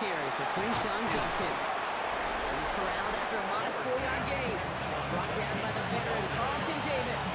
carry for Quinshawn Judkins. He's corralled after a modest 4-yard gain. Brought down by the veteran Carlton Davis.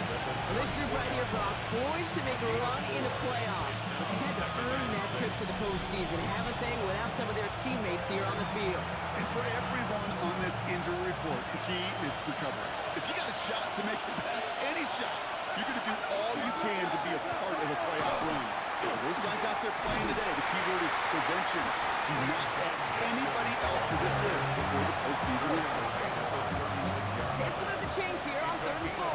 Well, this group right here, Brock, poised to make a run in the playoffs. But they've had to earn that trip to the postseason, haven't they, without some of their teammates here on the field. And for everyone on this injury report, the key is recovery. If you got a shot to make it back, any shot, you're going to do all you can to be a part of a playoff run. For those guys out there playing today, the key word is prevention. Do not add anybody else to this list before the postseason arrives. Chance to move the chains here on 3rd and 4.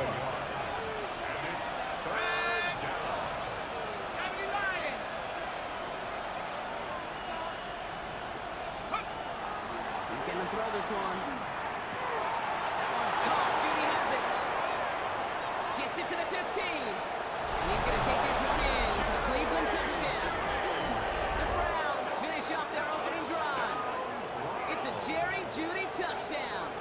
He's going to throw this one. That one's caught. Judy has it. Gets it to the 15. And he's going to take this one in for the Cleveland touchdown. The Browns finish off their opening drive. It's a Jerry Jeudy touchdown.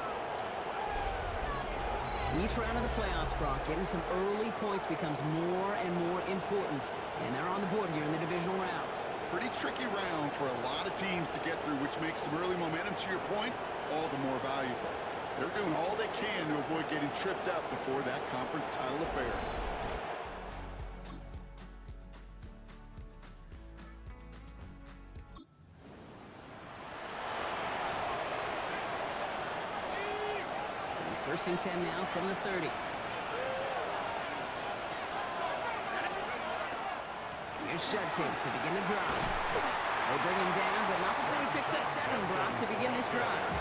Each round of the playoffs, Brock, getting some early points becomes more and more important. And they're on the board here in the divisional round. Pretty tricky round for a lot of teams to get through, which makes some early momentum, to your point, all the more valuable. They're doing all they can to avoid getting tripped up before that conference title affair. So 1st and 10 now from the 30. Here's Judkins to begin the drive. They bring him down, but not before he picks up 7, Brock, to begin this drive.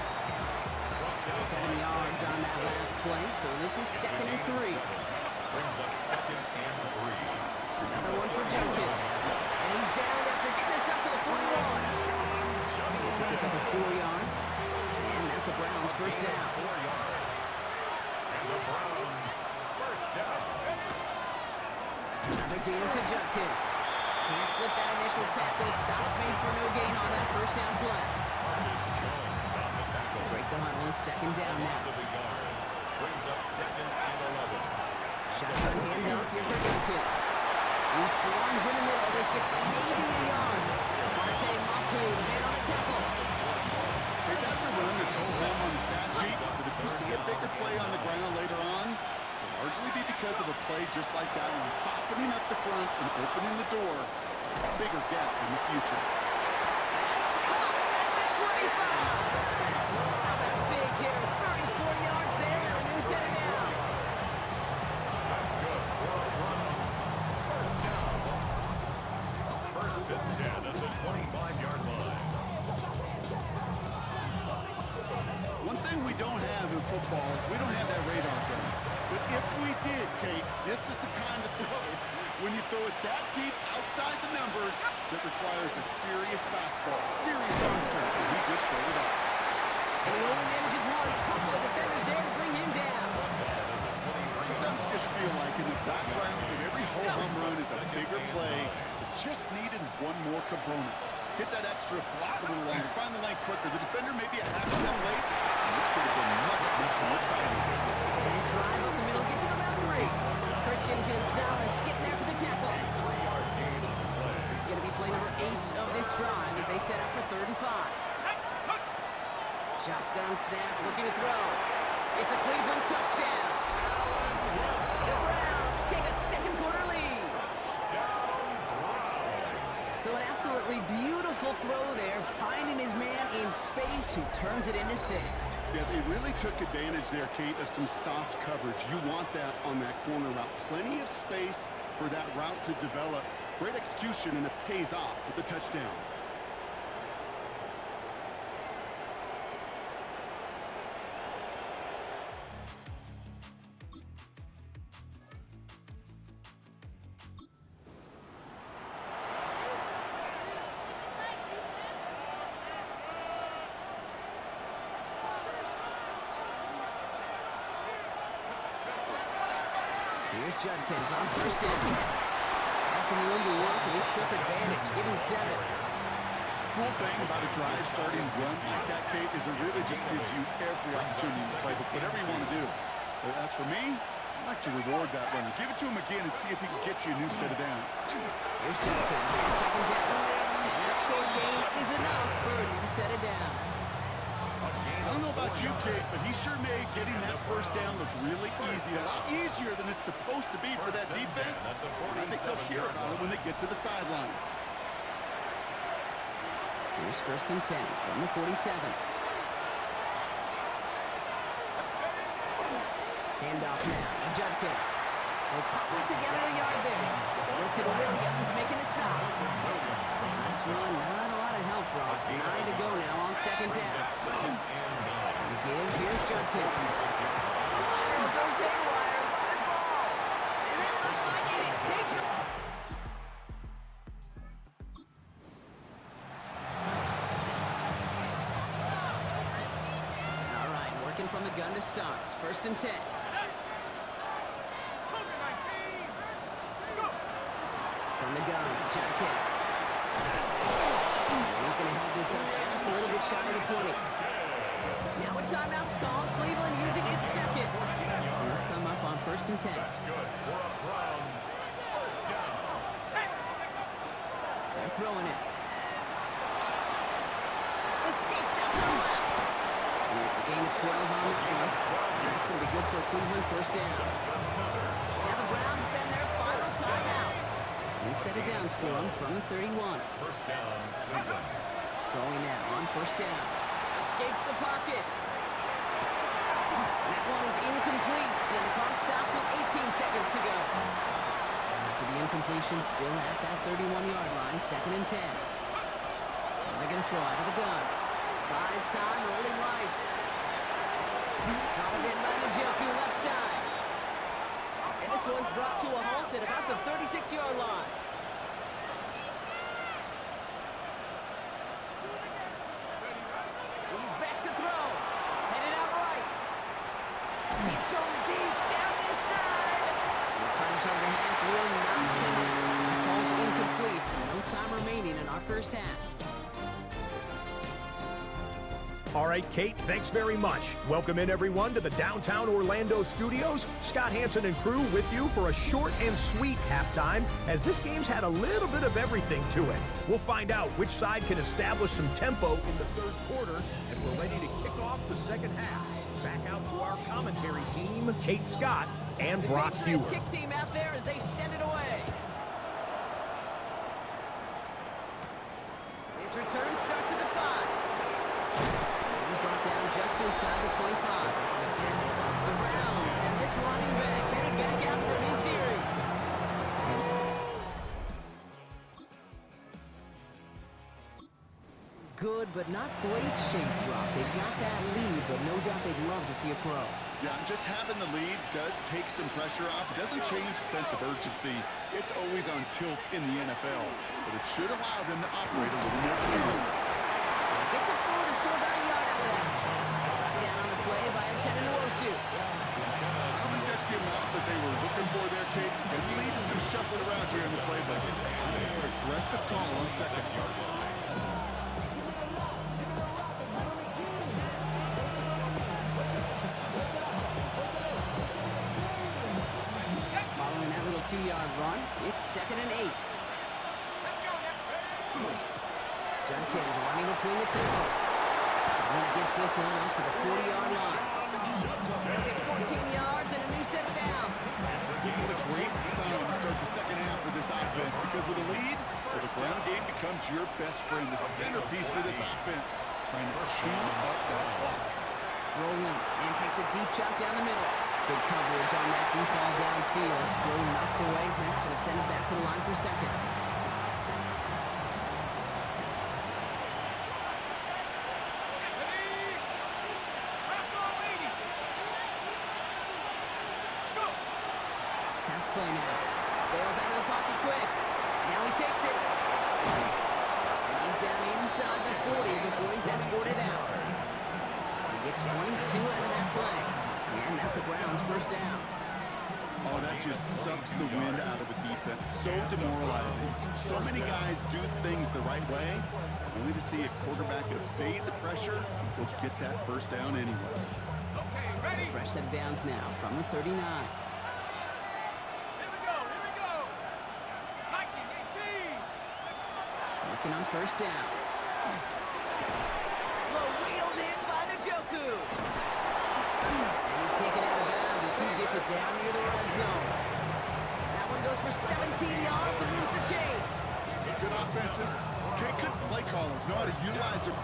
7 yards on that last play, so this is 2nd and 3. Brings up 2nd and 3. Another one for Judkins. And he's down after getting this up to the 41. It's a pick up of 4 yards. And that's a Browns first down. 4 yards. And the Browns first down. Another gain to Judkins. Can't slip that initial tackle. Stops made for no gain on that first down play. They break the huddle. It's 2nd down now. Brings up 2nd and 11. Shotgun handoff here for Judkins. He swarms in the middle. This gets maybe a yard. Monte Mapu, the man on the tackle. Hey, that's a run that's home on the stat sheet, but if you see a bigger play on the ground later on, it'll largely be because of a play just like that one, softening up the front and opening the door for a bigger gap in the future. That's caught at the 25. How about a big hitter? 34 yards there and a new set of downs. That's good for a Browns first down. 1st and 10 at the 25-yard line. One thing we don't have in football is we don't have that radar gun. But if we did, Kate, this is the kind of throw, when you throw it that deep outside the numbers, that requires a serious fastball, serious arm strength, and he just showed it up. And he only manages one. A couple of defenders there to bring him down. Sometimes you just feel like in the background of every home run is a bigger play that just needed one more component. Hit that extra block a little longer, find the lane quicker. The defender may be a half step late, and this could have been much, much more exciting. Nice drive up the middle, gets him about 3. Christian Gonzalez getting there for the tackle. 3-yard gain on the play. This is going to be play number 8 of this drive as they set up for 3rd and 5. Shotgun snap, looking to throw. It's a Cleveland touchdown. The Browns take a 2nd quarter lead. So an absolutely beautiful throw there, finding his man in space who turns it into 6. Yeah, they really took advantage there, Kate, of some soft coverage. You want that on that corner route. Plenty of space for that route to develop. Great execution, and it pays off with the touchdown. Here's Judkins on 1st down. Had some room to work, and he took advantage, giving 7. Cool thing about a drive starting run like that, Kate, is it really just gives you every opportunity to play whatever you want to do. But as for me, I like to reward that runner. Give it to him again and see if he can get you a new set of downs. Here's Judkins on 2nd down. That short gain is enough. about you, Kate, but he sure made getting that first down look really easy. A lot easier than it's supposed to be for that defense. I think they'll hear about it when they get to the sidelines. Here's 1st and 10 from the 47. Handoff now to Judkins. They'll cobble together a yard there. Wilton Williams making a stop. Last one, not a lot of help, Brock. 9 to go now on 2nd down. And the give, here's Judkins. The lateral goes haywire. Live ball. And it looks like it is Patriots. All right, working from the gun to Starks. 1st and 10. From the gun, Judkins. And he's going to help this up just a little bit shy of the 20. Now a timeout's called. Cleveland using its second. They'll come up on 1st and 10. That's good for a Browns first down. They're throwing it. Escapes out to the left. And it's a gain of 12 on that one. And that's going to be good for a Cleveland first down. Now the Browns spend their final timeout. New set of downs for them from the 31. First down, Cleveland. Going now on 1st down. Escapes the pocket. That one is incomplete, and the clock stops with 18 seconds to go. After the incompletion, still at that 31-yard line, 2nd and 10. Now they're going to throw out of the gun. Buys time, rolling right. Hauled in by Njoku, left side. And this one's brought to a halt at about the 36-yard line. He's back to throw. Headed out right. He's going deep down this side. His final shot of the half will not connect. That ball's incomplete. No time remaining in our first half. All right, Kate, thanks very much. Welcome in, everyone, to the downtown Orlando studios. Scott Hansen and crew with you for a short and sweet halftime, as this game's had a little bit of everything to it. We'll find out which side can establish some tempo in the 3rd quarter as we're ready to kick off the 2nd half. Back out to our commentary team, Kate Scott and Brock The Patriots Hewer. kick team out there as they send it away. His return starts at the 5. He's brought down just inside the 25. The Browns and this running back headed back out for a new series. Good, but not great shape, Brock. They've got that lead, but no doubt they'd love to see it grow. Yeah, just having the lead does take some pressure off. It doesn't change the sense of urgency. It's always on tilt in the NFL, but it should allow them to operate a little more freely. Gets a forward to score about a yard out of that. Brought down on the play by Uchenna Nwosu. I don't think that's the amount that they were looking for there, Kate. It lead to some shuffling around here in the playbook. Aggressive call on 2nd. Following that little 2-yard run, it's 2nd and 8. Judkins running between the tackles. And he gets this one up to the 40-yard line. They'll get 14 yards and a new set of downs. What a great sign to start the 2nd half for this offense, because with a lead, the ground game becomes your best friend, the centerpiece for this offense, trying to chew up that clock. Rolling and takes a deep shot down the middle. Good coverage on that deep ball downfield. Slow knocked away. That's going to send it back to the line for 2nd. Pass play now. Bails out of the pocket quick. Now he takes it. And he's down inside the 40 before he's escorted out. They get 22 out of that play. And that's a Browns first down. Oh, that just sucks the wind out of the defense. So demoralizing. So many guys do things the right way, only to see a quarterback evade the pressure and go get that first down anyway. Fresh set of downs now from the 39. Working on first down. Well, wheeled in by Njoku.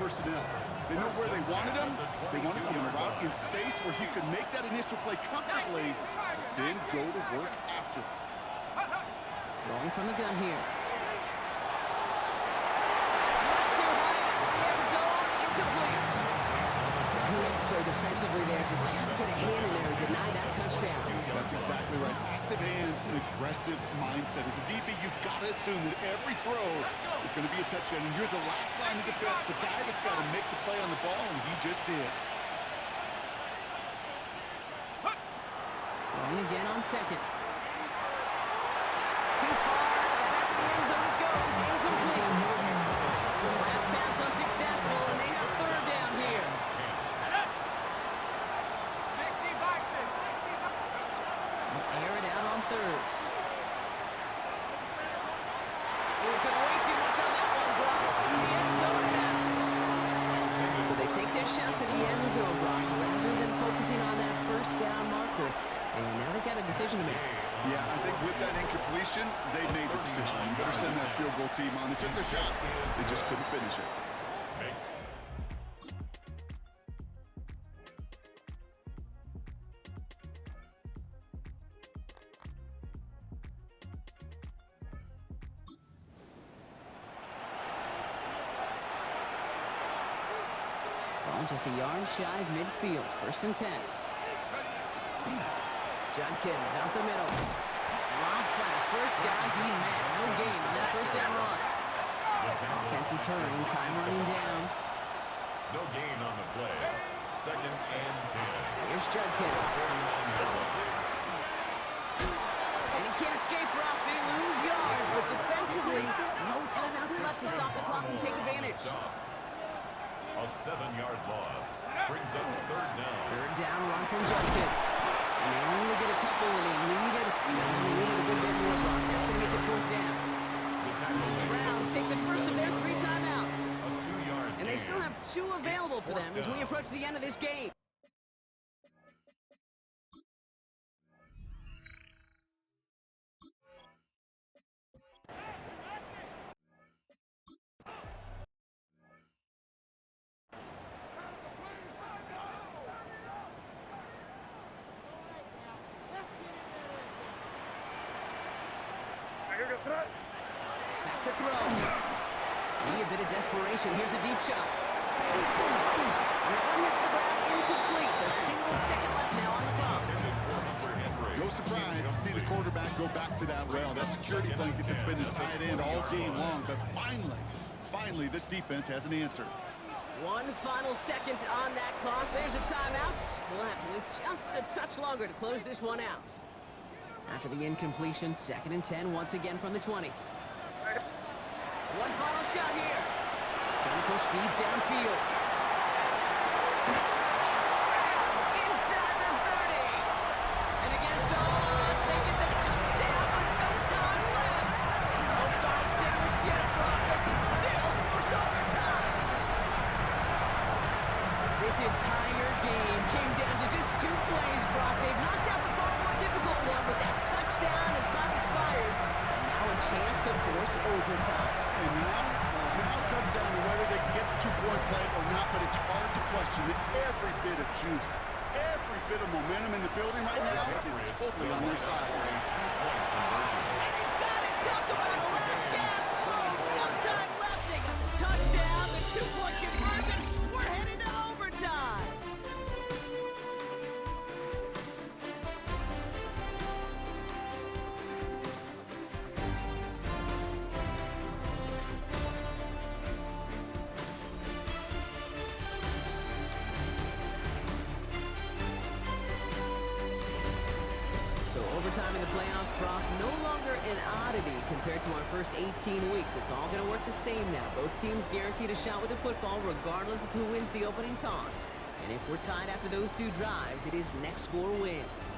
personnel. They know where they wanted him. They wanted him in a route in space where he could make that initial play comfortably, then go to work after. Rolling from the gun here. Much too high in the end zone, incomplete. Great play defensively there to just get a hand in there and deny that touchdown. That's exactly right. Active hands and aggressive mindset. As a DB, you've got to assume that every throw is going to be a touchdown, and you're the last line of defense, the guy that's got to make the play on the ball, and he just did. Throwing again on second. Too far out of the back of the end zone it goes, incomplete. Last pass unsuccessful, and they have third down here. 60 by 6, 60 by... They'll air it out on third. Working way too much on that one, Brock. In the end zone and out. So they take their shot for the end zone, Brock, rather than focusing on that first down marker. And now they've got a decision to make. Yeah, I think with that incompletion, they made the decision. You better send that field goal team on. They took their shot. They just couldn't finish it. Ball just a yard shy of midfield. 1st and 10. Judkins up the middle. Drops by the first guy he met. No gain on that first down run. Offense is hurrying. Time running down. No gain on the play. 2nd and 10. Here's Judkins. And he can't escape, Brock. They lose yards, but defensively, no timeouts left to stop the clock and take advantage. A 7-yard loss brings up 3rd down. 3rd down run from Judkins. And they only get a couple, and they needed a good bit more, Brock. That's going to make it 4th down. The Browns take the first of their 3 timeouts. A 2-yard And they still have 2 available for them as we approach the end of this game. Back to throw. Maybe a bit of desperation. Here's a deep shot. And that one hits the ground incomplete. A single second left now on the clock. No surprise to see the quarterback go back to that rail. That security blanket that's been his tight end all game long. But finally, this defense has an answer. One final second on that clock. There's a timeout. We'll have to wait just a touch longer to close this one out. After the incompletion, 2nd and 10 once again from the 20. One final shot here. Trying to push deep downfield. It's grabbed inside the 30. And against all odds, they get the touchdown with no time left. And hopes aren't extinguished yet, Brock. They can still force overtime. This entire game came down to just 2 plays, Brock. They've knocked out the far more difficult one with that touchdown as time expires. And now a chance to force overtime. And now it comes down to whether they can get the 2-point play or not, but it's hard to question that every bit of juice, every bit of momentum in the building right now is totally on their side. And he's got it. Talk about the last gasp. Boom. No time left. They got the touchdown, the 2-point conversion. We're headed to overtime. Overtime in the playoffs, Brock, no longer an oddity compared to our first 18 weeks. It's all going to work the same now. Both teams guaranteed a shot with the football regardless of who wins the opening toss. And if we're tied after those 2 drives, it is next score wins.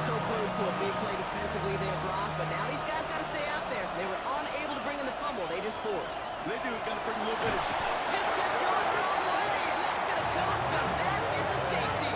so close to a big play defensively there, Brock, but now these guys got to stay out there. They were unable to bring in the fumble. They just forced. They do. Got to bring a little bit of... Just kept going the wrong way, and that's going to cost them. That is a safety.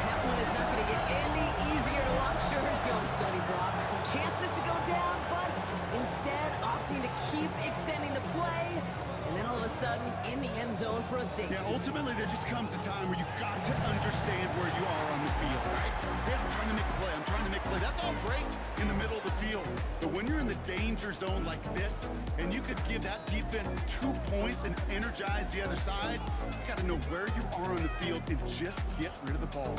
That one is not going to get any easier to watch during film study, Brock. Some chances to go down, but instead opting to keep extending the play, and then all of a sudden in the end zone for a safety. Yeah, ultimately there just comes a time where you've got to understand where you are on the field, right? Yeah, I'm trying to make a play. I'm trying to make a play. That's all great in the middle of the field. But when you're in the danger zone like this, and you could give that defense 2 points and energize the other side, you got to know where you are on the field and just get rid of the ball.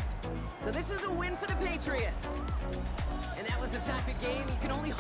So this is a win for the Patriots. And that was the type of game you can only hope